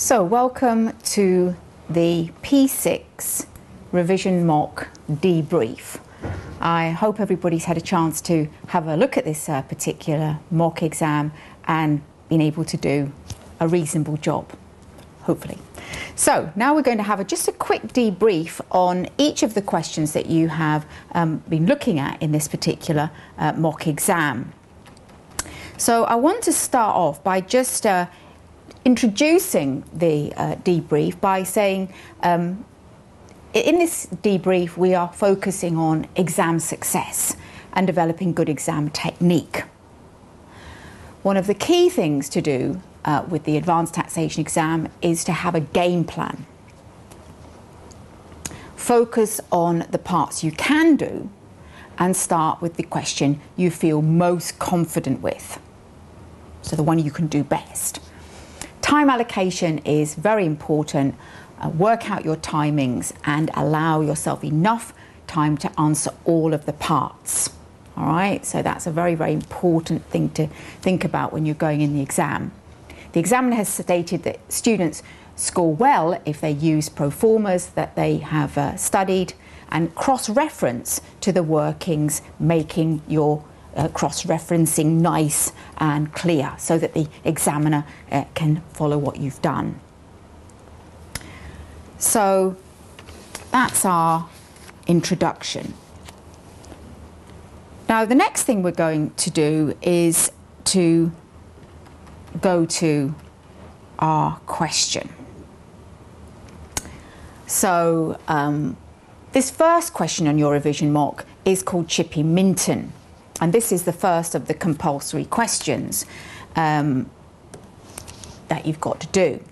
So welcome to the P6 revision mock debrief. I hope everybody's had a chance to have a look at this particular mock exam and been able to do a reasonable job, hopefully. So now we're going to have just a quick debrief on each of the questions that you have been looking at in this particular mock exam. So I want to start off by just introducing the debrief by saying in this debrief we are focusing on exam success and developing good exam technique. One of the key things to do with the advanced taxation exam is to have a game plan. Focus on the parts you can do and start with the question you feel most confident with. So the one you can do best. Time allocation is very important. Work out your timings and allow yourself enough time to answer all of the parts. All right, so that's a very, very important thing to think about when you're going in the exam. The examiner has stated that students score well if they use pro formas that they have studied and cross-reference to the workings, making your cross-referencing nice and clear so that the examiner can follow what you've done. So that's our introduction. Now the next thing we're going to do is to go to our question. So this first question on your revision mock is called Chippy Minton. And this is the first of the compulsory questions that you've got to do.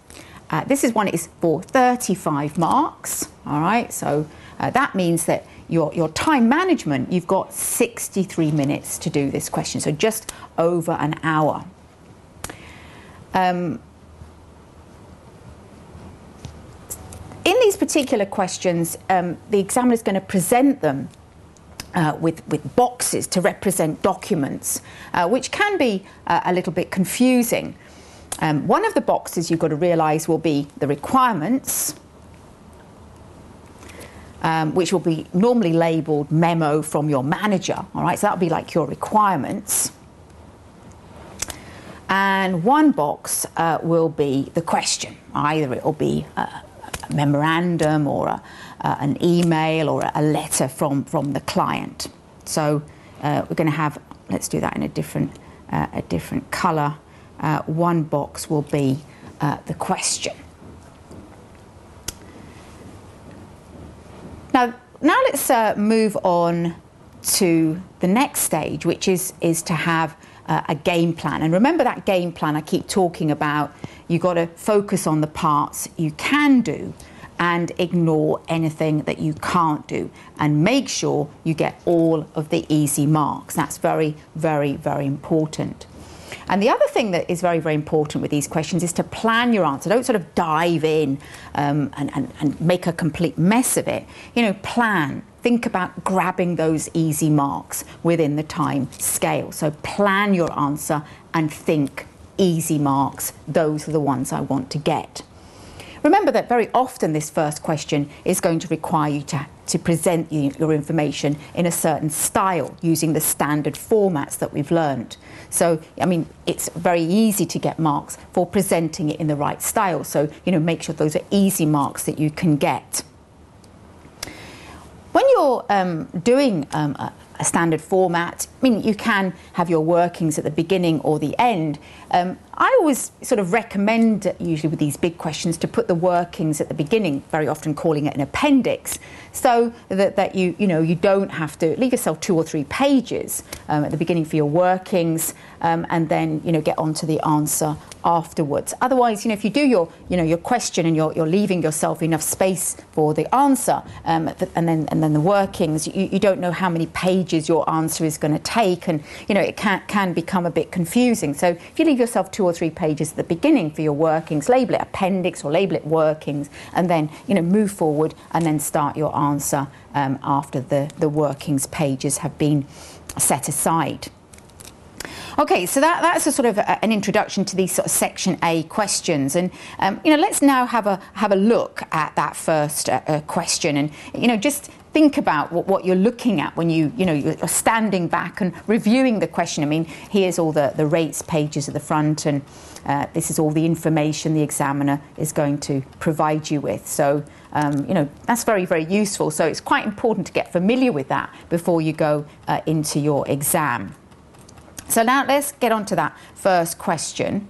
This is one is for 35 marks, all right? So that means that your time management, you've got 63 minutes to do this question, so just over an hour. In these particular questions, the examiner is going to present them with boxes to represent documents, which can be a little bit confusing. One of the boxes you've got to realise will be the requirements, which will be normally labelled memo from your manager, all right, so that'll be like your requirements. And one box will be the question. Either it will be a memorandum or an email or a letter from the client. So we're going to have, let's do that in a different colour. One box will be the question. Now let's move on to the next stage, which is to have a game plan. And remember that game plan I keep talking about. You've got to focus on the parts you can do and ignore anything that you can't do, and make sure you get all of the easy marks. That's very, very, very important. And the other thing that is very, very important with these questions is to plan your answer. Don't sort of dive in and make a complete mess of it. You know, plan. Think about grabbing those easy marks within the time scale. So plan your answer and think easy marks. Those are the ones I want to get. Remember that very often this first question is going to require you to present your information in a certain style using the standard formats that we've learned. So, I mean, it's very easy to get marks for presenting it in the right style. So, you know, make sure those are easy marks that you can get. When you're doing a standard format, I mean, you can have your workings at the beginning or the end. I always sort of recommend, usually with these big questions, to put the workings at the beginning, very often calling it an appendix, so that you don't have to leave yourself 2 or 3 pages at the beginning for your workings, and then get onto the answer afterwards. Otherwise, if you do your question and you're leaving yourself enough space for the answer, and then the workings, you don't know how many pages your answer is going to take, and it can become a bit confusing. So if you leave yourself 2 or 3 pages at the beginning for your workings, label it appendix or label it workings, and then move forward and then start your answer after the workings pages have been set aside. Okay, so that's a sort of an introduction to these sort of Section A questions, and let's now have a look at that first question, and just think about what you're looking at when you're standing back and reviewing the question. I mean, here's all the rates pages at the front, and this is all the information the examiner is going to provide you with. So that's very, very useful. So it's quite important to get familiar with that before you go into your exam. So now let's get on to that first question.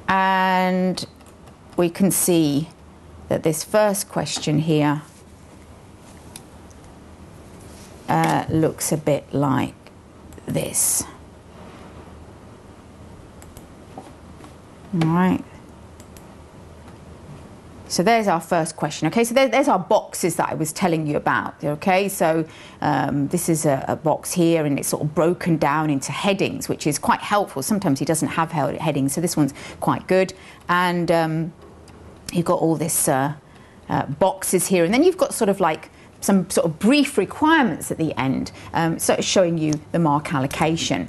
And we can see that this first question here looks a bit like this. All right. So there's our first question. Okay, so there's our boxes that I was telling you about. Okay, so this is a box here, and it's sort of broken down into headings, which is quite helpful. Sometimes he doesn't have headings, so this one's quite good. And you've got all this boxes here, and then you've got sort of like some sort of brief requirements at the end, sort of showing you the mark allocation.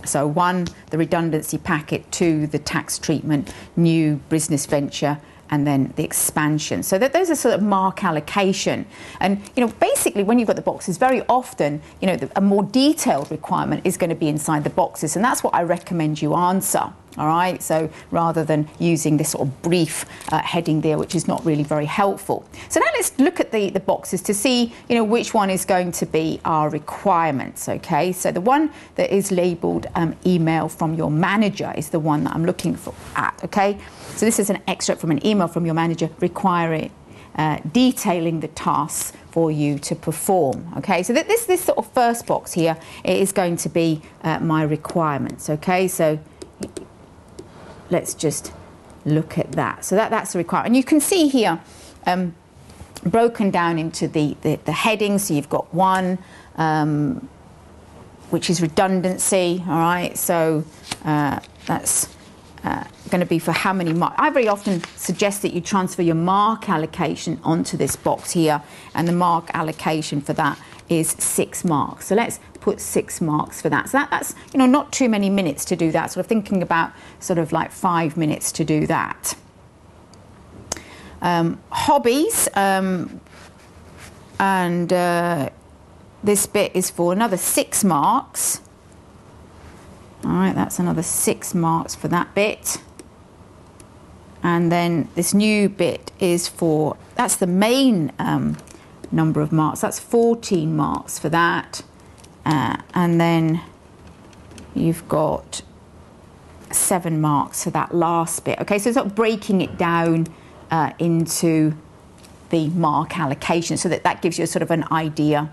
So 1, the redundancy packet; 2, the tax treatment; new business venture; and then the expansion. So that those are sort of mark allocation. And basically when you've got the boxes, very often a more detailed requirement is going to be inside the boxes, and that's what I recommend you answer. All right, so rather than using this sort of brief heading there, which is not really very helpful. So now let's look at the boxes to see which one is going to be our requirements. Okay, so the one that is labelled email from your manager is the one that I'm looking at. Okay, so this is an extract from an email from your manager requiring detailing the tasks for you to perform. Okay, so this sort of first box here is going to be my requirements. Okay, so let's just look at that. So that's a requirement. And you can see here broken down into the headings. So you've got 1, which is redundancy. All right, so that's going to be for how many marks. I very often suggest that you transfer your mark allocation onto this box here, and the mark allocation for that is 6 marks. So let's put 6 marks for that. So that's not too many minutes to do that. Sort of thinking about sort of like 5 minutes to do that. Hobbies, and this bit is for another 6 marks. All right, that's another 6 marks for that bit. And then this new bit is for, that's the main number of marks. That's 14 marks for that. And then you've got 7 marks for that last bit. Okay, so sort of breaking it down into the mark allocation, so that gives you a sort of an idea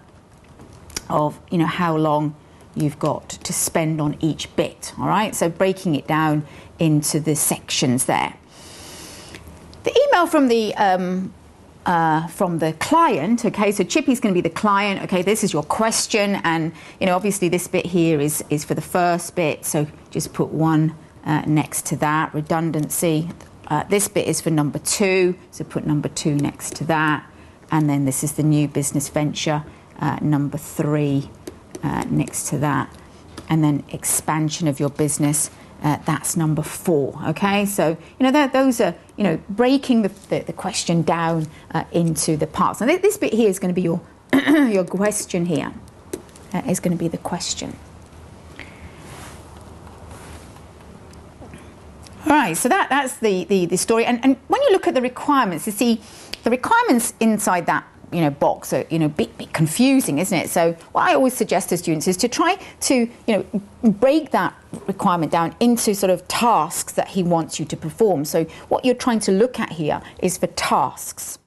of how long you've got to spend on each bit. All right, so breaking it down into the sections there. The email from the client, okay, so Chippy's going to be the client. Okay, this is your question, and obviously this bit here is for the first bit, so just put 1 next to that. Redundancy, this bit is for number 2, so put number 2 next to that. And then this is the new business venture, number 3 next to that. And then expansion of your business, that's number 4. Okay, so those are breaking the question down into the parts. And this bit here is going to be your your question here. Is going to be the question. All right, so that's the story. And when you look at the requirements, you see the requirements inside that box are a bit confusing, isn't it? So what I always suggest to students is to try to break that requirement down into sort of tasks that he wants you to perform. So what you're trying to look at here is for tasks.